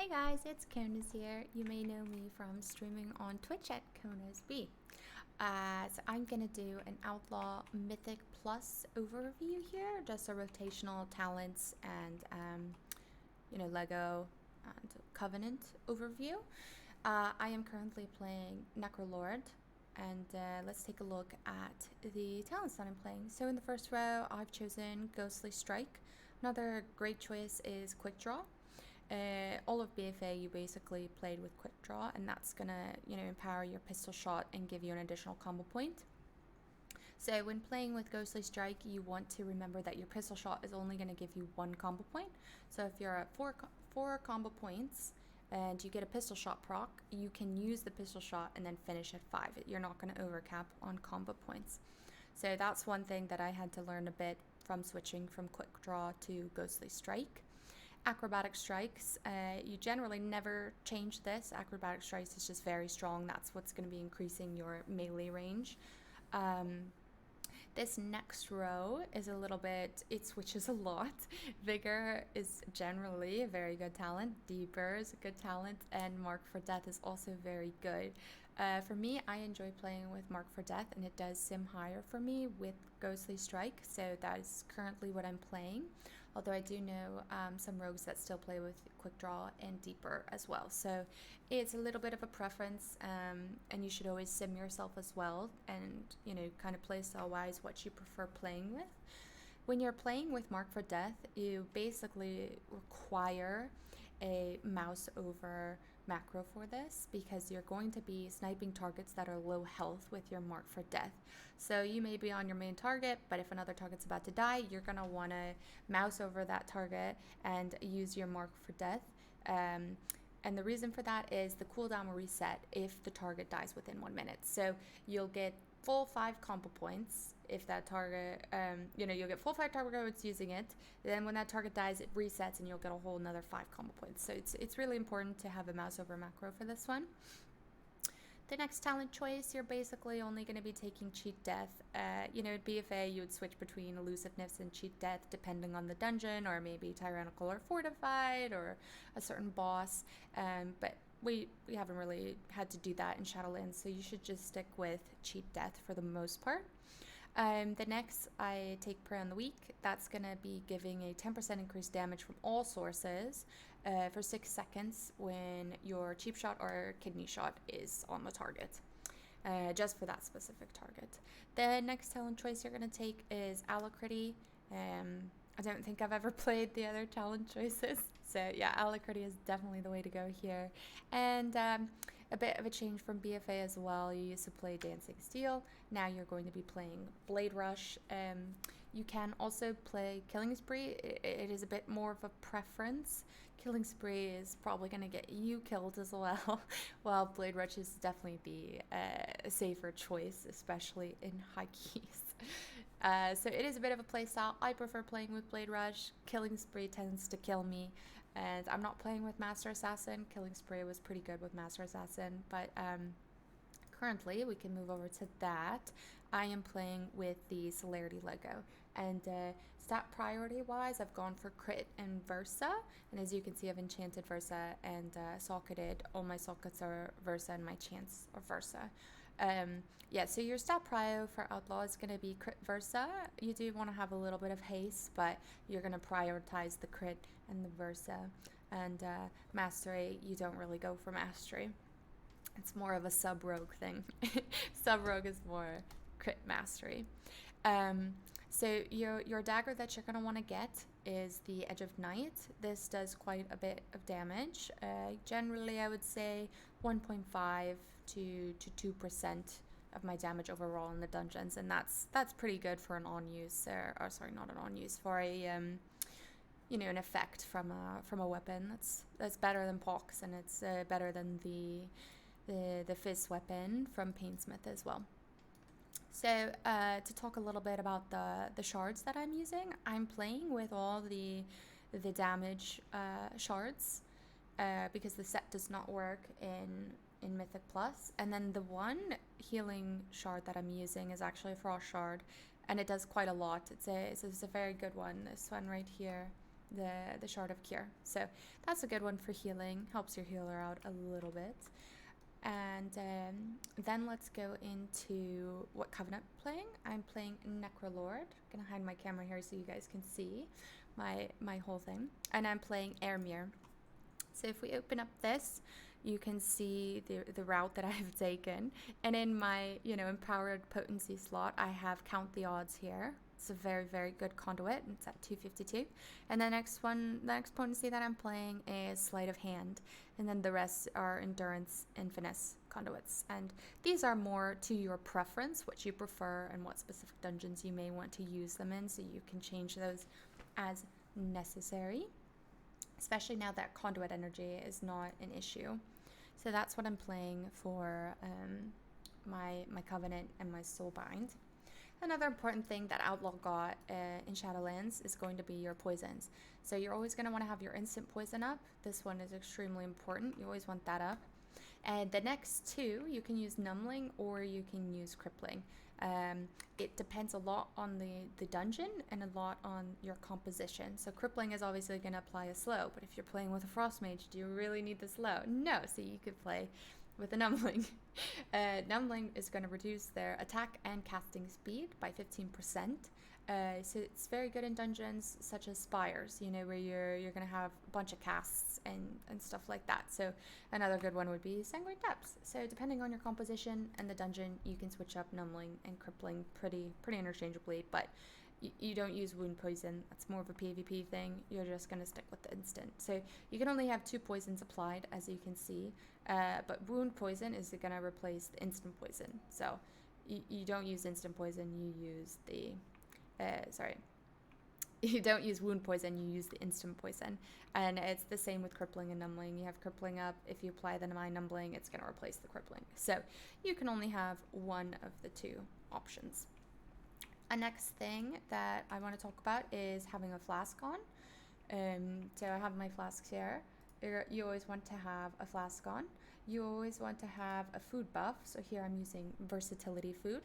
Hey guys, it's Konas here. You may know me from streaming on Twitch at KonasB. So I'm gonna do an Outlaw Mythic Plus overview here, just a rotational talents and Lego and Covenant overview. I am currently playing Necrolord, and let's take a look at the talents that I'm playing. So in the first row, I've chosen Ghostly Strike. Another great choice is Quick Draw. All of BFA you basically played with Quick Draw, and that's gonna empower your pistol shot and give you an additional combo point. So when playing with Ghostly Strike, you want to remember that your pistol shot is only going to give you one combo point. So if you're at four combo points and you get a pistol shot proc, you can use the pistol shot and then finish at 5. You're not going to overcap on combo points. So that's one thing that I had to learn a bit from switching from Quick Draw to Ghostly Strike. Acrobatic Strikes, you generally never change this. Acrobatic Strikes is just very strong. That's what's going to be increasing your melee range. This next row is a little bit, it switches a lot. Vigor is generally a very good talent. Deeper is a good talent, and Mark for Death is also very good. For me, I enjoy playing with Mark for Death, and it does sim higher for me with Ghostly Strike, so that is currently what I'm playing. Although I do know some rogues that still play with Quick Draw and Deeper as well. So it's a little bit of a preference, and you should always sim yourself as well, and kind of play style wise what you prefer playing with. When you're playing with Mark for Death, you basically require a mouse over macro for this, because you're going to be sniping targets that are low health with your Mark for Death. So you may be on your main target, but if another target's about to die, you're going to want to mouse over that target and use your Mark for Death. And the reason for that is the cooldown will reset if the target dies within 1 minute. So you'll get full 5 combo points if that target, you'll get full 5 target points using it. Then when that target dies, it resets and you'll get a whole another 5 combo points. So it's really important to have a mouse over macro for this one. The next talent choice, you're basically only going to be taking Cheat Death. At BFA, you would switch between Elusiveness and Cheat Death depending on the dungeon, or maybe Tyrannical or Fortified, or a certain boss. But we haven't really had to do that in Shadowlands, so you should just stick with Cheat Death for the most part. The next, I take Prey on the Weak. That's going to be giving a 10% increased damage from all sources for 6 seconds when your cheap shot or kidney shot is on the target, just for that specific target. The next talent choice you're going to take is Alacrity. I don't think I've ever played the other talent choices. So yeah, Alacrity is definitely the way to go here. And a bit of a change from BFA as well. You used to play Dancing Steel. Now you're going to be playing Blade Rush. You can also play Killing Spree. It is a bit more of a preference. Killing Spree is probably going to get you killed as well, while Blade Rush is definitely a safer choice, especially in high keys. So it is a bit of a playstyle. I prefer playing with Blade Rush. Killing Spree tends to kill me, and I'm not playing with Master Assassin. Killing Spree was pretty good with Master Assassin, but currently we can move over to that. I am playing with the Celerity Lego, and stat priority wise, I've gone for Crit and Versa, and as you can see, I've enchanted Versa and socketed. All my sockets are Versa and my chants are Versa. So your stat prio for Outlaw is going to be Crit Versa. You do want to have a little bit of haste, but you're going to prioritize the Crit and the Versa. And Mastery, you don't really go for Mastery. It's more of a sub-rogue thing. Sub-rogue is more Crit Mastery. So your dagger that you're going to want to get is the Edge of Night. This does quite a bit of damage. Generally, I would say 1.5 to 2% of my damage overall in the dungeons, and that's pretty good for an on-use, not an on-use, for a an effect from a weapon. That's better than Pox, and it's better than the Fizz weapon from Painsmith as well. So to talk a little bit about the shards that I'm using, I'm playing with all the damage shards because the set does not work in Mythic Plus. And then the one healing shard that I'm using is actually a Frost shard, and it does quite a lot. It's a very good one, this one right here. the Shard of Cure. So that's a good one for healing, helps your healer out a little bit. And then let's go into what Covenant I'm playing. I'm playing Necrolord. I'm gonna hide my camera here so you guys can see my whole thing. And I'm playing Airmere. So if we open up this, you can see the route that I've taken. And in my, empowered potency slot, I have Count the Odds here. It's a very, very good conduit. It's at 252. And the next potency that I'm playing is Sleight of Hand. And then the rest are Endurance and Finesse conduits. And these are more to your preference, what you prefer and what specific dungeons you may want to use them in. So you can change those as necessary, especially now that conduit energy is not an issue. So that's what I'm playing for my Covenant and my Soulbind. Another important thing that Outlaw got in Shadowlands is going to be your poisons. So you're always going to want to have your instant poison up. This one is extremely important. You always want that up. And the next two, you can use Numbling or you can use Crippling. It depends a lot on the dungeon and a lot on your composition. So Crippling is obviously going to apply a slow, but if you're playing with a Frost Mage, do you really need the slow? No, so you could play with a Numbling. Numbling is going to reduce their attack and casting speed by 15%. So it's very good in dungeons such as Spires, where you're going to have a bunch of casts and stuff like that. So another good one would be Sanguine Depths. So depending on your composition and the dungeon, you can switch up Numbling and Crippling pretty interchangeably, but you don't use Wound Poison. That's more of a PvP thing. You're just going to stick with the instant. So you can only have 2 poisons applied, as you can see, but Wound Poison is going to replace the instant poison. So you don't use instant poison, you use the... you don't use wound poison, you use the instant poison. And it's the same with Crippling and Numbling. You have Crippling up. If you apply the Numbling, it's going to replace the Crippling. So you can only have one of the 2 options. A next thing that I want to talk about is having a flask on. So I have my flasks here. You always want to have a flask on. You always want to have a food buff. So here I'm using Versatility Food.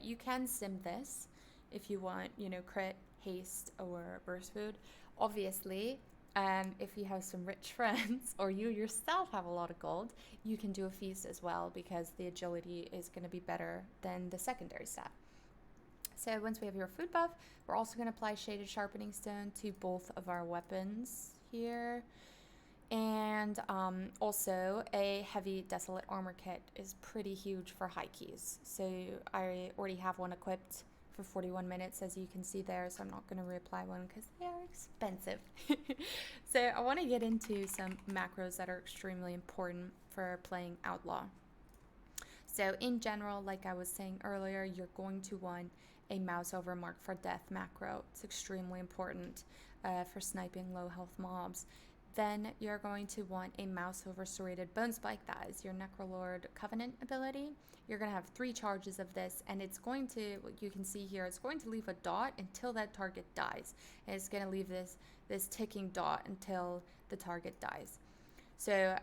You can sim this if you want, crit, haste, or burst food. Obviously, if you have some rich friends or you yourself have a lot of gold, you can do a feast as well because the agility is going to be better than the secondary stat. So once we have your food buff, we're also going to apply Shaded Sharpening Stone to both of our weapons here. And also a heavy Desolate Armor Kit is pretty huge for high keys. So I already have one equipped for 41 minutes, as you can see there, so I'm not going to reapply one because they are expensive. So I want to get into some macros that are extremely important for playing Outlaw. So in general, like I was saying earlier, you're going to want a mouse over Mark for Death macro. It's extremely important for sniping low health mobs. Then you're going to want a mouse over Serrated Bonespike. That is your Necrolord Covenant ability. You're going to have 3 charges of this, and it's going to, you can see here, it's going to leave a dot until that target dies. And it's going to leave this ticking dot until the target dies. So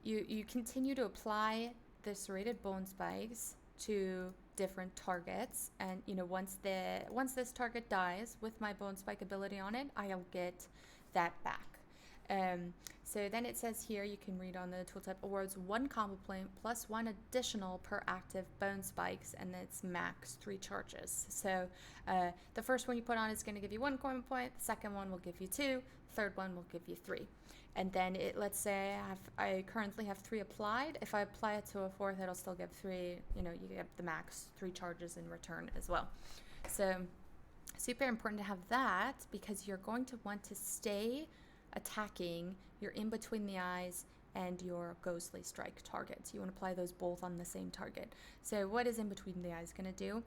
you continue to apply the Serrated Bonespikes to different targets, and once this target dies with my Bonespike ability on it, I'll get that back. So then it says here, you can read on the tooltip, awards 1 combo point plus 1 additional per active bone spikes, and it's max 3 charges. So the first one you put on is going to give you 1 combo point, the second one will give you 2, third one will give you 3. And then let's say I currently have 3 applied. If I apply it to a 4th, it'll still give 3, you get the max 3 charges in return as well. So super important to have that, because you're going to want to stay attacking your in between the eyes and your ghostly strike targets. You want to apply those both on the same target. So what is in between the eyes going to do?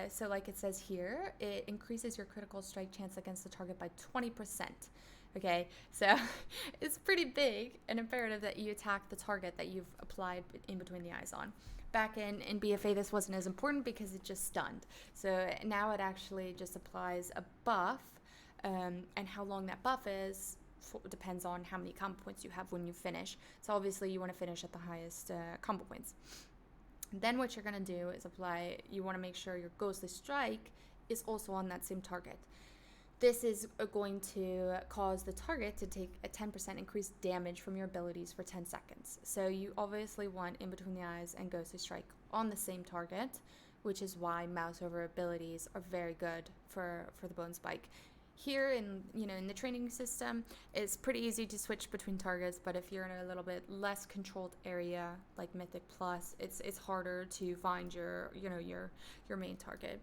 So like it says here, it increases your critical strike chance against the target by 20%. Okay, so it's pretty big and imperative that you attack the target that you've applied in between the eyes on. Back in BFA, this wasn't as important because it just stunned. So now it actually just applies a buff. And how long that buff is depends on how many combo points you have when you finish. So obviously you want to finish at the highest combo points. Then what you're going to do is you want to make sure your ghostly strike is also on that same target. this is going to cause the target to take a 10% increased damage from your abilities for 10 seconds. So you obviously want In Between the Eyes and Ghostly Strike on the same target, which is why mouse over abilities are very good for the bonespike. Here in the training system, it's pretty easy to switch between targets, but if you're in a little bit less controlled area like Mythic Plus, it's harder to find your main target.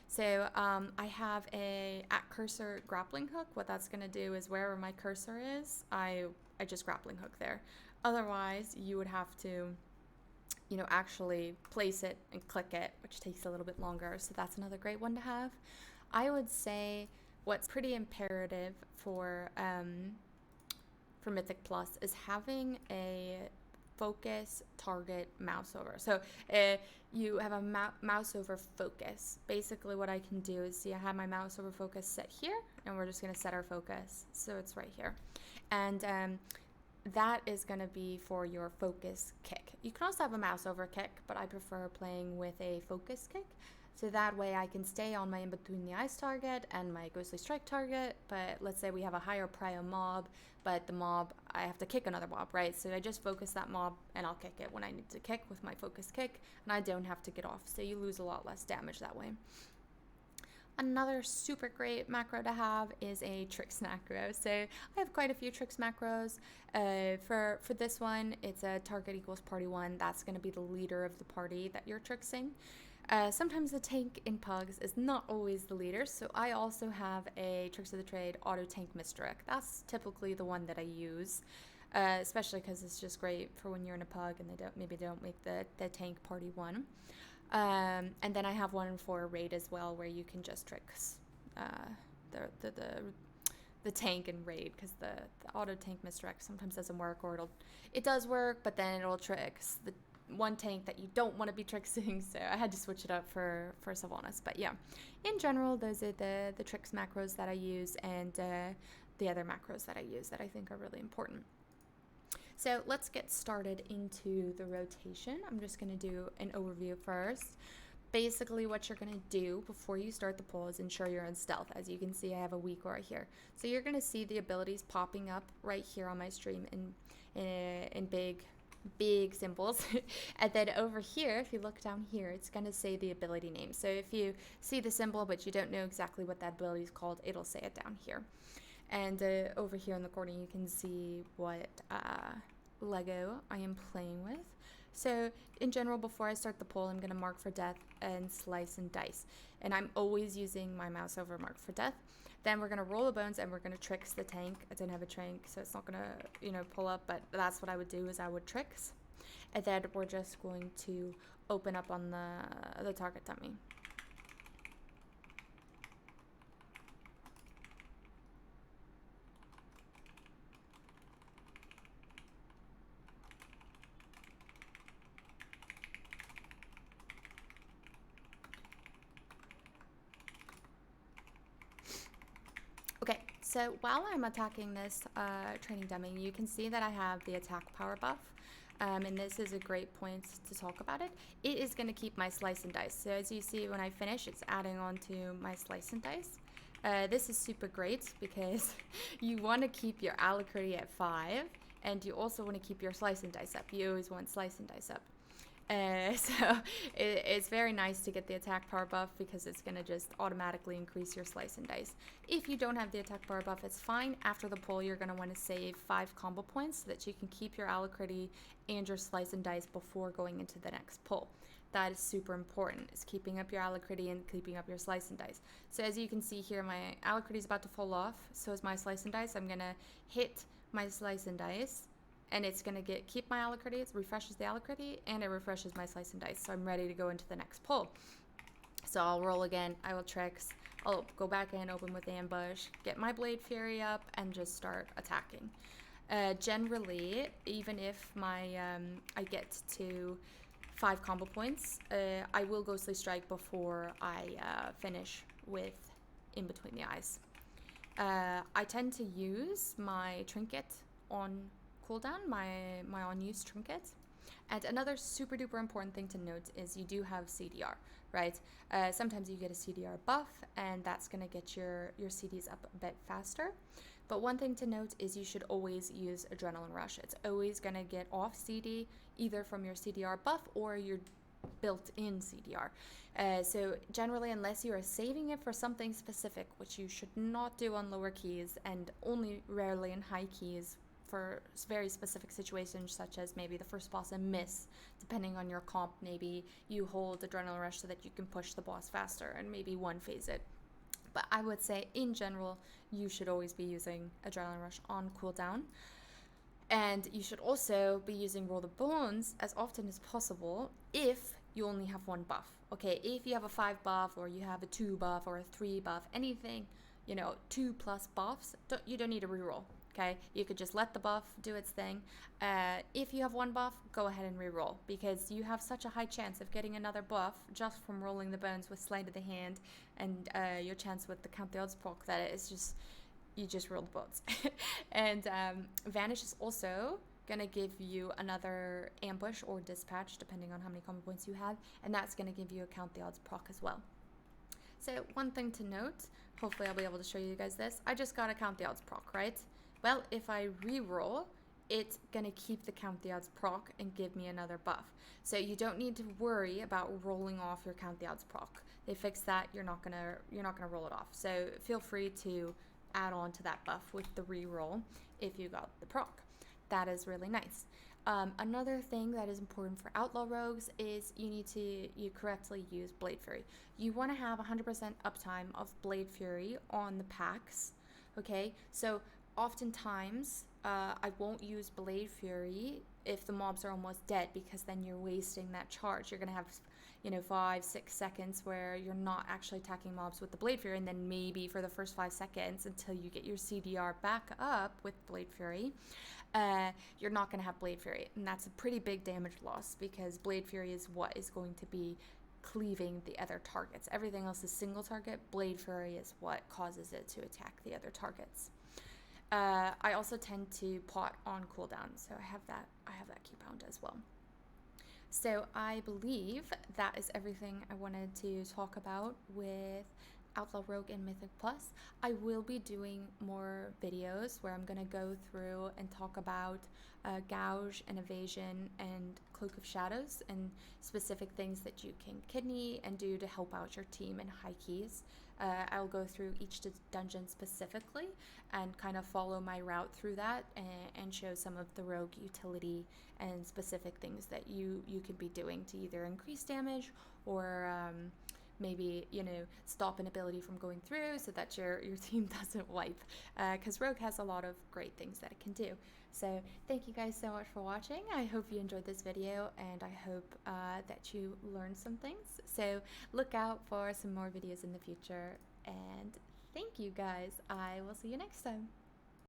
So I have a at cursor grappling hook. What that's going to do is wherever my cursor is, I just grappling hook there. Otherwise, you would have to, actually place it and click it, which takes a little bit longer. So that's another great one to have. I would say what's pretty imperative for Mythic Plus is having a focus target mouse over. So you have a mouse over focus. Basically what I can do is I have my mouse over focus set here, and we're just going to set our focus. So it's right here. And that is going to be for your focus kick. You can also have a mouse over kick, but I prefer playing with a focus kick. So that way I can stay on my In Between the Eyes target and my Ghostly Strike target. But let's say we have a higher prio mob, but the mob, I have to kick another mob, right? So I just focus that mob and I'll kick it when I need to kick with my focus kick, and I don't have to get off. So you lose a lot less damage that way. Another super great macro to have is a tricks macro. So I have quite a few tricks macros. For this one, it's a target equals party 1. That's going to be the leader of the party that you're tricksing. Sometimes the tank in Pugs is not always the leader, so I also have a Tricks of the Trade auto tank misdirect. That's typically the one that I use, especially because it's just great for when you're in a Pug and they don't make the tank party 1. And then I have one for a raid as well, where you can just tricks the tank and raid, because the auto tank misdirect sometimes doesn't work, or it does work, but then it'll tricks the one tank that you don't want to be tricksing. So I had to switch it up for Sylvanas. But yeah, in general, those are the tricks macros that I use, and the other macros that I use that I think are really important. So let's get started into the rotation. I'm just going to do an overview first. Basically, what you're going to do before you start the pull is ensure you're in stealth. As you can see, I have a weak aura here. So you're going to see the abilities popping up right here on my stream in big symbols. And then over here, if you look down here, it's going to say the ability name. So if you see the symbol but you don't know exactly what that ability is called, it'll say it down here. And over here in the corner, you can see what Lego I am playing with. So in general, before I start the pull, I'm going to mark for death and slice and dice. And I'm always using my mouse over mark for death. Then we're going to roll the bones and we're going to tricks the tank. I don't have a tank, so it's not going to, pull up, but that's what I would do, is I would tricks. And then we're just going to open up on the target dummy. Okay, so while I'm attacking this training dummy, you can see that I have the attack power buff, and this is a great point to talk about it. It is going to keep my slice and dice. So as you see, when I finish, it's adding on to my slice and dice. This is super great because you want to keep your alacrity at 5, and you also want to keep your slice and dice up. You always want slice and dice up. So it's very nice to get the attack power buff, because it's going to just automatically increase your slice and dice. If you don't have the attack power buff, it's fine. After the pull, you're going to want to save 5 combo points so that you can keep your alacrity and your slice and dice before going into the next pull. That is super important, is keeping up your alacrity and keeping up your slice and dice. So as you can see here, my alacrity is about to fall off. So is my slice and dice. I'm going to hit my slice and dice, and it's going to keep my alacrity. It refreshes the alacrity, and it refreshes my slice and dice. So I'm ready to go into the next pull. So I'll roll again. I will tricks. I'll go back in, open with ambush, get my Blade Fury up, and just start attacking. Generally, even if I get to 5 combo points, I will Ghostly Strike before I finish with In Between the Eyes. I tend to use my trinket on cooldown, my unused trinket. And another super duper important thing to note is you do have CDR, right? Sometimes you get a CDR buff, and that's going to get your CDs up a bit faster. But one thing to note is you should always use Adrenaline Rush. It's always going to get off CD, either from your CDR buff or your built-in CDR. So generally, unless you are saving it for something specific, which you should not do on lower keys and only rarely in high keys for very specific situations, such as maybe the first boss and miss, depending on your comp, maybe you hold Adrenaline Rush so that you can push the boss faster and maybe one phase it. But I would say in general, you should always be using Adrenaline Rush on cooldown. And you should also be using Roll the Bones as often as possible if you only have one buff. Okay, if you have a 5 buff or you have a 2 buff or a 3 buff, anything, 2+ buffs, you don't need to reroll. Okay, you could just let the buff do its thing. If you have one buff, go ahead and reroll, because you have such a high chance of getting another buff just from rolling the bones with Sleight of the Hand, and your chance with the Count the Odds proc that it's just, you just roll the bones. And Vanish is also gonna give you another ambush or dispatch depending on how many combo points you have, and that's gonna give you a Count the Odds proc as well. So one thing to note, hopefully I'll be able to show you guys this, I just got a Count the Odds proc, right? Well, if I re-roll, it's gonna keep the Count the Odds proc and give me another buff. So you don't need to worry about rolling off your Count the Odds proc. They fixed that, you're not gonna roll it off. So feel free to add on to that buff with the re-roll if you got the proc. That is really nice. Another thing that is important for Outlaw Rogues is you correctly use Blade Fury. You want to have 100% uptime of Blade Fury on the packs, okay? So oftentimes, I won't use Blade Fury if the mobs are almost dead, because then you're wasting that charge. You're gonna have 5-6 seconds where you're not actually attacking mobs with the Blade Fury, and then maybe for the first 5 seconds until you get your CDR back up with Blade Fury, you're not gonna have Blade Fury, and that's a pretty big damage loss, because Blade Fury is what is going to be cleaving the other targets. Everything else is single target. Blade Fury is what causes it to attack the other targets. I also tend to pot on cooldown, so I have that keybound as well. So I believe that is everything I wanted to talk about with Outlaw Rogue and Mythic Plus. I will be doing more videos where I'm going to go through and talk about Gouge and Evasion and Cloak of Shadows, and specific things that you can kidney and do to help out your team in high keys. I'll go through each dungeon specifically and kind of follow my route through that, and show some of the rogue utility and specific things that you can be doing to either increase damage or maybe stop an ability from going through so that your team doesn't wipe, because rogue has a lot of great things that it can do. So thank you guys so much for watching. I hope you enjoyed this video, and I hope that you learned some things. So look out for some more videos in the future, and thank you guys. I will see you next time.